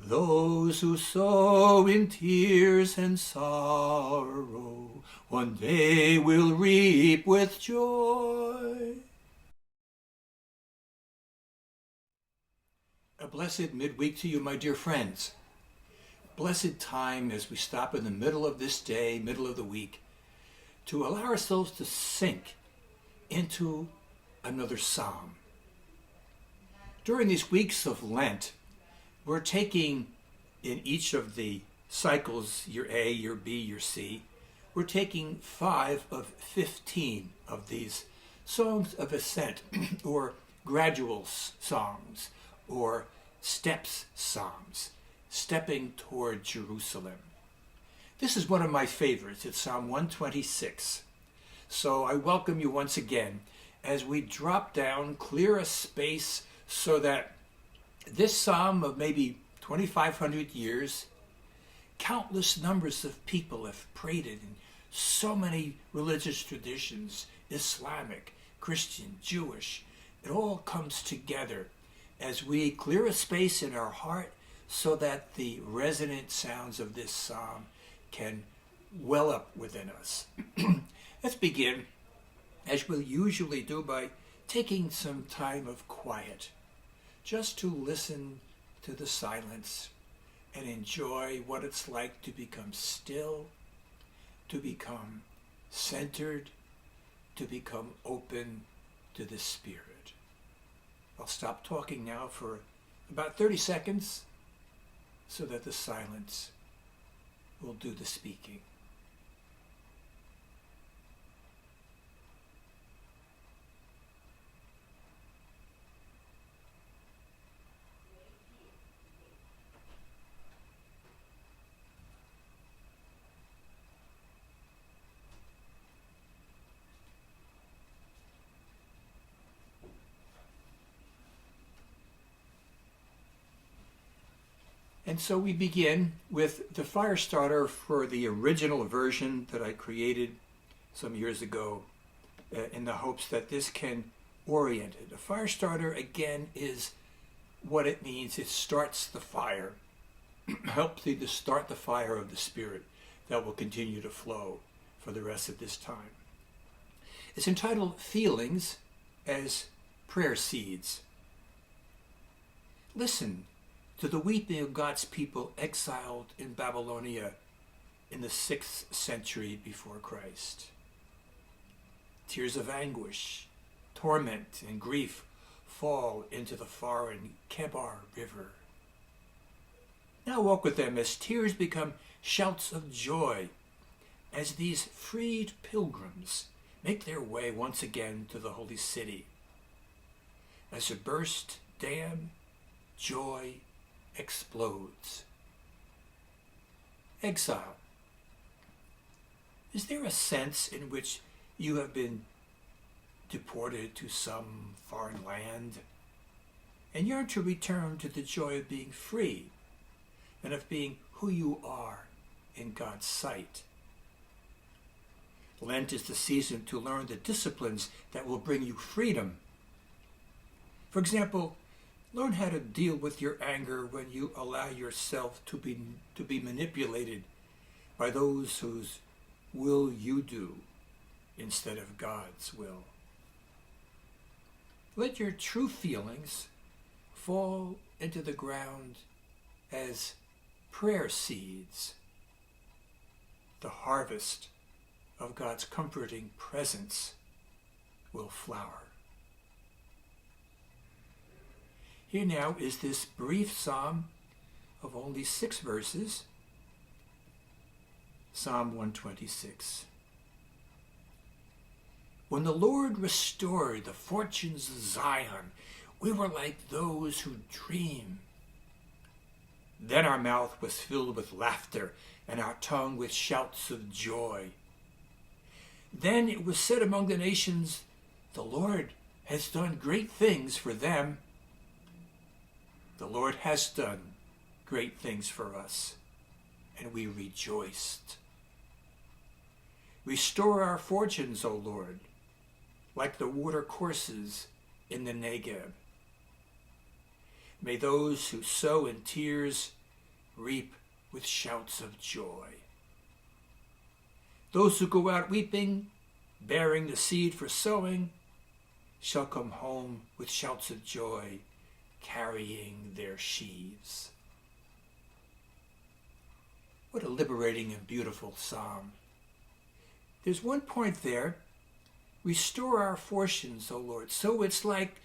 Those who sow in tears and sorrow, one day will reap with joy. A blessed midweek to you, my dear friends. Blessed time as we stop in the middle of this day, middle of the week, to allow ourselves to sink into another psalm. During these weeks of Lent, we're taking in each of the cycles, year A, year B, year C, we're taking 5 of 15 of these songs of ascent, or gradual songs, or steps psalms, stepping toward Jerusalem. This is one of my favorites. It's Psalm 126. So I welcome you once again as we drop down, clear a space so that this psalm of maybe 2,500 years, countless numbers of people have prayed it in so many religious traditions, Islamic, Christian, Jewish. It all comes together as we clear a space in our heart so that the resonant sounds of this psalm can well up within us. Let's begin, as we'll usually do, by taking some time of quiet, just to listen to the silence and enjoy what it's like to become still, to become centered, to become open to the Spirit. I'll stop talking now for about 30 seconds so that the silence will do the speaking. And so we begin with the fire starter for the original version that I created some years ago in the hopes that this can orient it. A fire starter, again, is what it means. It starts the fire, helps you to start the fire of the Spirit that will continue to flow for the rest of this time. It's entitled Feelings as Prayer Seeds. Listen to the weeping of God's people exiled in Babylonia in the 6th century before Christ. Tears of anguish, torment, and grief fall into the foreign Kebar River. Now walk with them as tears become shouts of joy, as these freed pilgrims make their way once again to the holy city. As a burst dam, joy explodes. Exile. Is there a sense in which you have been deported to some foreign land and yearn to return to the joy of being free and of being who you are in God's sight? Lent is the season to learn the disciplines that will bring you freedom. For example, learn how to deal with your anger when you allow yourself to be manipulated by those whose will you do instead of God's will. Let your true feelings fall into the ground as prayer seeds. The harvest of God's comforting presence will flower. Here now is this brief psalm of only 6 verses, Psalm 126. When the Lord restored the fortunes of Zion, we were like those who dream. Then our mouth was filled with laughter, and our tongue with shouts of joy. Then it was said among the nations, the Lord has done great things for them. The Lord has done great things for us, and we rejoiced. Restore our fortunes, O Lord, like the water courses in the Negev. May those who sow in tears reap with shouts of joy. Those who go out weeping, bearing the seed for sowing, shall come home with shouts of joy, carrying their sheaves. What a liberating and beautiful psalm. There's one point there, restore our fortunes, O Lord. So it's like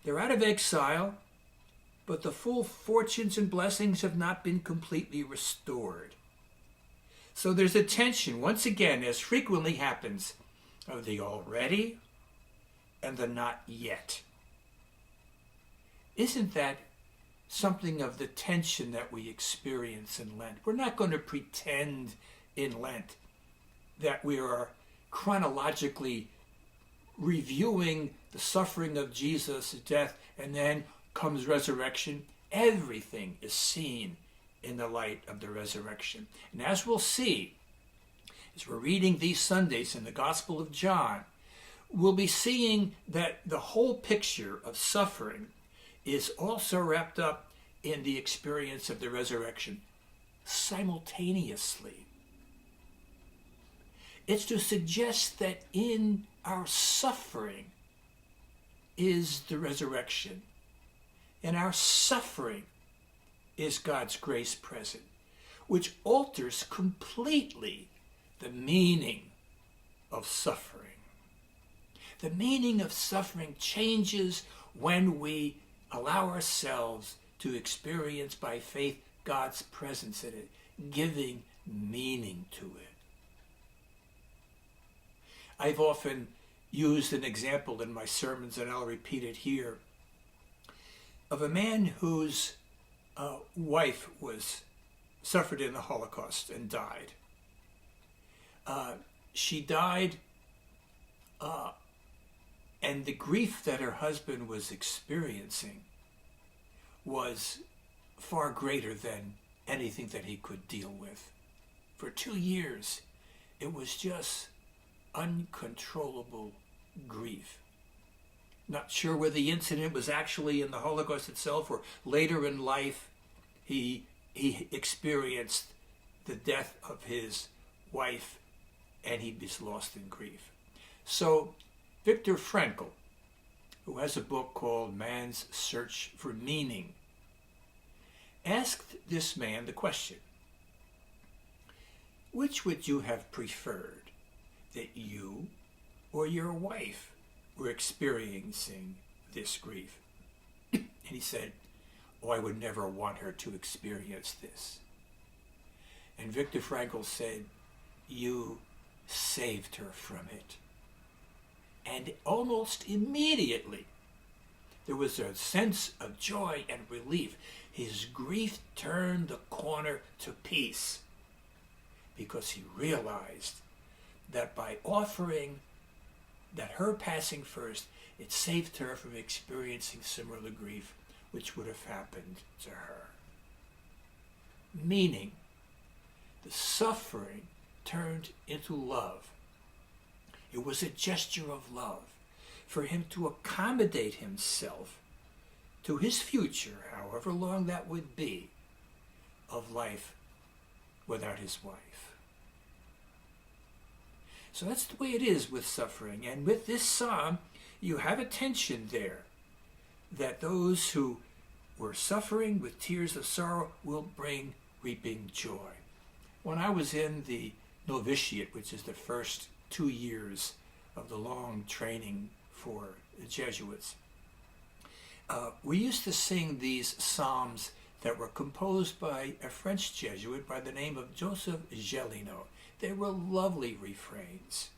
they're out of exile, but the full fortunes and blessings have not been completely restored. So there's a tension, once again, as frequently happens, of the already and the not yet. Isn't that something of the tension that we experience in Lent? We're not going to pretend in Lent that we are chronologically reviewing the suffering of Jesus' death, and then comes resurrection. Everything is seen in the light of the resurrection. And as we'll see, as we're reading these Sundays in the Gospel of John, we'll be seeing that the whole picture of suffering is also wrapped up in the experience of the resurrection simultaneously. It's to suggest that in our suffering is the resurrection. In our suffering is God's grace present, which alters completely the meaning of suffering. The meaning of suffering changes when we allow ourselves to experience by faith God's presence in it, giving meaning to it. I've often used an example in my sermons, and I'll repeat it here, of a man whose wife suffered in the Holocaust and died. She died, and the grief that her husband was experiencing was far greater than anything that he could deal with. For 2 years, it was just uncontrollable grief. Not sure whether the incident was actually in the Holocaust itself or later in life he experienced the death of his wife and he was lost in grief. So Viktor Frankl, who has a book called Man's Search for Meaning, asked this man the question, which would you have preferred, that you or your wife were experiencing this grief? And he said, oh, I would never want her to experience this. And Viktor Frankl said, you saved her from it. And almost immediately, there was a sense of joy and relief. His grief turned the corner to peace because he realized that by offering that her passing first, it saved her from experiencing similar grief, which would have happened to her. Meaning, the suffering turned into love. It was a gesture of love for him to accommodate himself to his future, however long that would be, of life without his wife. So that's the way it is with suffering. And with this psalm, you have a tension there, that those who were suffering with tears of sorrow will bring reaping joy. When I was in the novitiate, which is the first 2 years of the long training for the Jesuits, we used to sing these psalms that were composed by a French Jesuit by the name of Joseph Gélineau. They were lovely refrains.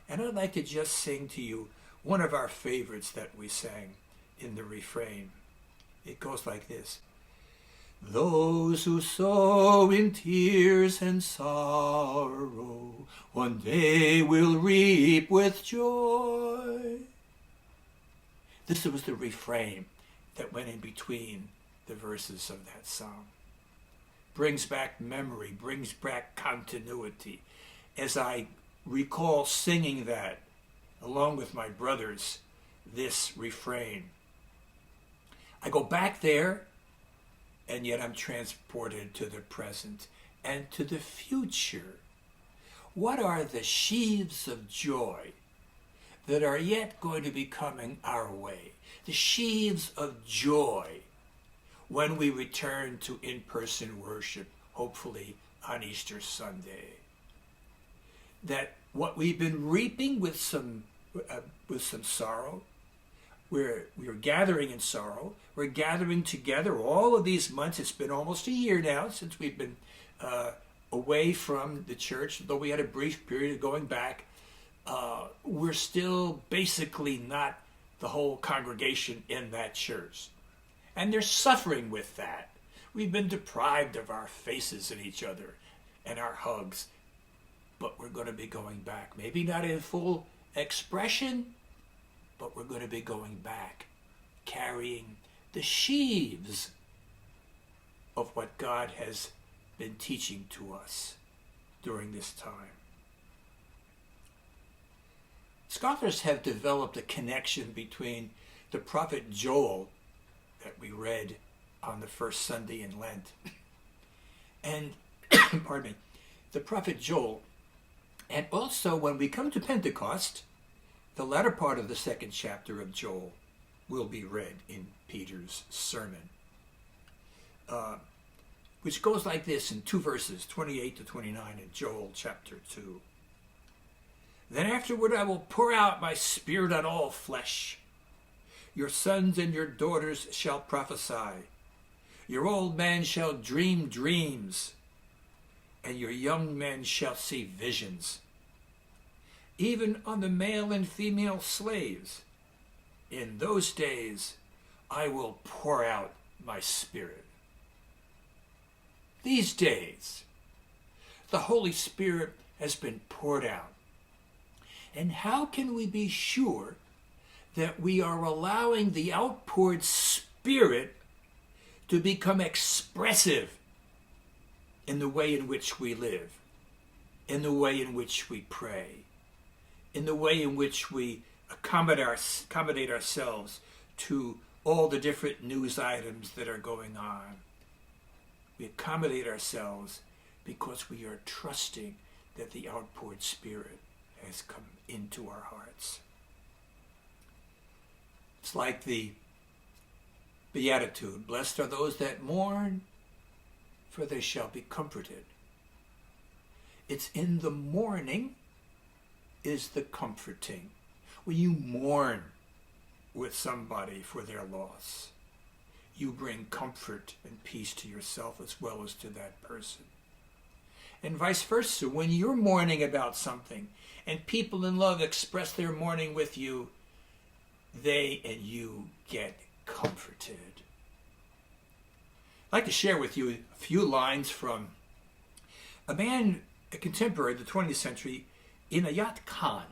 And I'd like to just sing to you one of our favorites that we sang in the refrain. It goes like this. Those who sow in tears and sorrow, one day will reap with joy. This was the refrain that went in between the verses of that psalm. Brings back memory, brings back continuity. As I recall singing that along with my brothers, this refrain, I go back there and yet I'm transported to the present and to the future. What are the sheaves of joy that are yet going to be coming our way? The sheaves of joy when we return to in-person worship, hopefully on Easter Sunday. That what we've been reaping with some sorrow, we're gathering in sorrow. We're gathering together all of these months. It's been almost a year now since we've been away from the church, though we had a brief period of going back. We're still basically not the whole congregation in that church. And they're suffering with that. We've been deprived of our faces at each other and our hugs. But we're going to be going back. Maybe not in full expression, but we're going to be going back, carrying the sheaves of what God has been teaching to us during this time. Scholars have developed a connection between the prophet Joel that we read on the first Sunday in Lent and, pardon me, the prophet Joel. And also, when we come to Pentecost, the latter part of the second chapter of Joel will be read in Peter's sermon, which goes like this in two verses, 28 to 29 in Joel chapter 2. Then afterward I will pour out my spirit on all flesh. Your sons and your daughters shall prophesy. Your old men shall dream dreams, and your young men shall see visions. Even on the male and female slaves, in those days I will pour out my spirit. These days, the Holy Spirit has been poured out. And how can we be sure that we are allowing the outpoured Spirit to become expressive in the way in which we live, in the way in which we pray, in the way in which we accommodate ourselves to all the different news items that are going on? We accommodate ourselves because we are trusting that the outpoured Spirit has come into our hearts. It's like the Beatitude, blessed are those that mourn, for they shall be comforted. It's in the mourning is the comforting. When you mourn with somebody for their loss, you bring comfort and peace to yourself as well as to that person. And vice versa, when you're mourning about something and people in love express their mourning with you, they and you get comforted. I'd like to share with you a few lines from a man, a contemporary of the 20th century, Inayat Khan,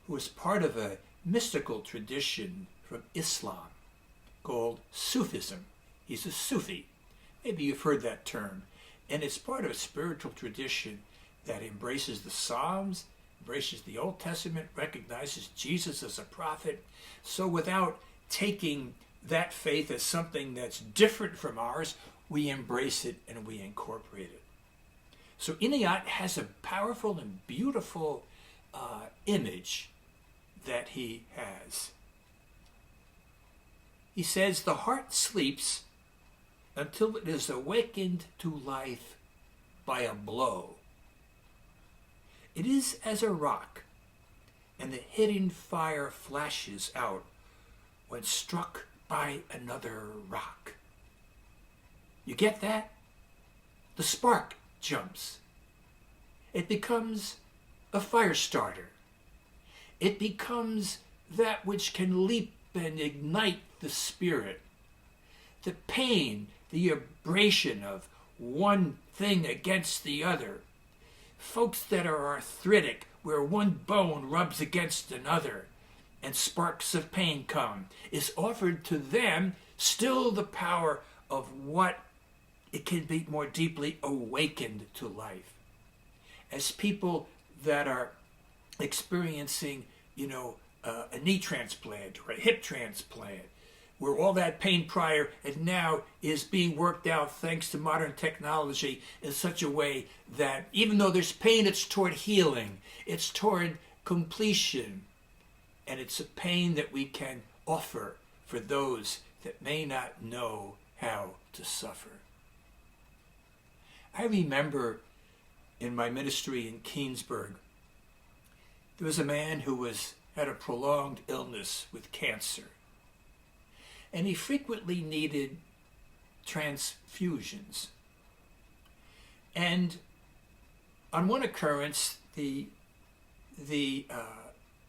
who was part of a mystical tradition from Islam called Sufism. He's a Sufi. Maybe you've heard that term. And it's part of a spiritual tradition that embraces the Psalms, embraces the Old Testament, recognizes Jesus as a prophet. So without taking that faith as something that's different from ours, we embrace it and we incorporate it. So Inayat has a powerful and beautiful image that he has. He says, the heart sleeps until it is awakened to life by a blow. It is as a rock, and the hidden fire flashes out when struck by another rock. You get that? The spark jumps. It becomes a fire starter. It becomes that which can leap and ignite the spirit. The pain, the abrasion of one thing against the other. Folks that are arthritic, where one bone rubs against another and sparks of pain come, is offered to them still the power of what it can be more deeply awakened to life. As people that are experiencing, a knee transplant or a hip transplant, where all that pain prior and now is being worked out thanks to modern technology in such a way that even though there's pain, it's toward healing, it's toward completion, and it's a pain that we can offer for those that may not know how to suffer. I remember in my ministry in Keensburg, there was a man who had a prolonged illness with cancer. And he frequently needed transfusions. And on one occurrence, the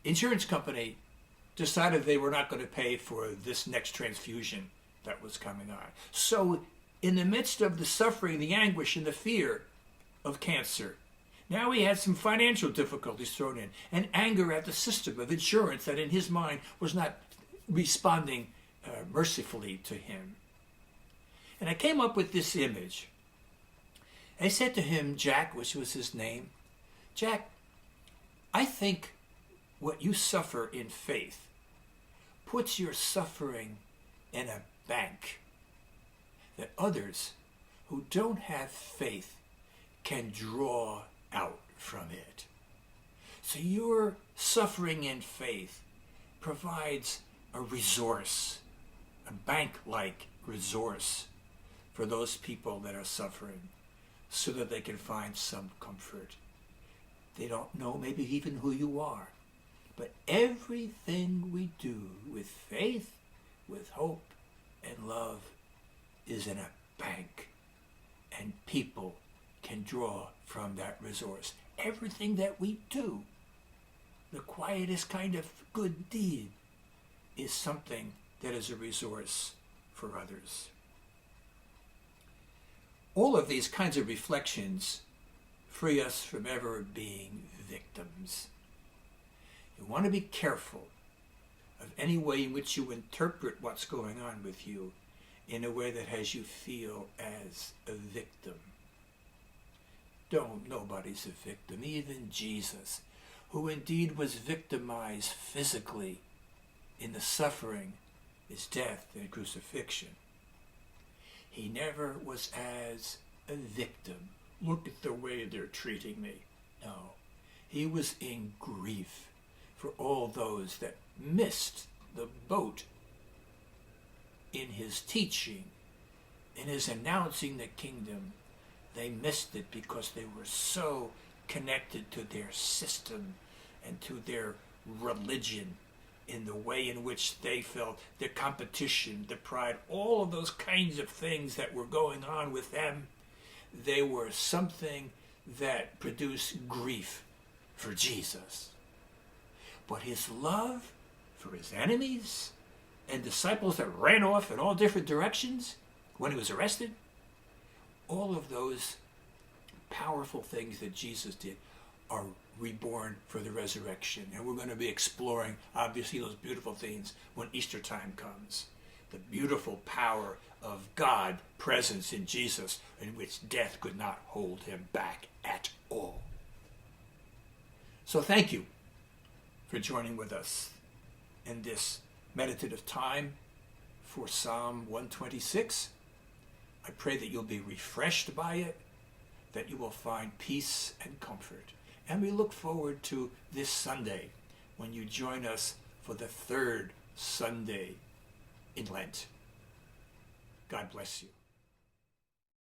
insurance company decided they were not going to pay for this next transfusion that was coming on. So in the midst of the suffering, the anguish, and the fear of cancer, now he had some financial difficulties thrown in, and anger at the system of insurance that in his mind was not responding mercifully to him. And I came up with this image. I said to him, Jack, which was his name, Jack, I think what you suffer in faith puts your suffering in a bank that others who don't have faith can draw out from it. So your suffering in faith provides a resource, a bank-like resource for those people that are suffering so that they can find some comfort. They don't know maybe even who you are, but everything we do with faith, with hope, and love is in a bank, and people can draw from that resource. Everything that we do, the quietest kind of good deed, is something that is a resource for others. All of these kinds of reflections free us from ever being victims. You want to be careful of any way in which you interpret what's going on with you in a way that has you feel as a victim. Nobody's a victim, even Jesus, who indeed was victimized physically in the suffering, his death and crucifixion. He never was as a victim. Look at the way they're treating me. No, he was in grief for all those that missed the boat in his teaching, in his announcing the kingdom. They missed it because they were so connected to their system and to their religion in the way in which they felt, the competition, the pride, all of those kinds of things that were going on with them. They were something that produced grief for Jesus. But his love for his enemies and disciples that ran off in all different directions when he was arrested, all of those powerful things that Jesus did are reborn for the resurrection. And we're going to be exploring, obviously, those beautiful things when Easter time comes. The beautiful power of God presence in Jesus, in which death could not hold him back at all. So thank you for joining with us in this meditative time for Psalm 126. I pray that you'll be refreshed by it, that you will find peace and comfort. And we look forward to this Sunday when you join us for the third Sunday in Lent. God bless you.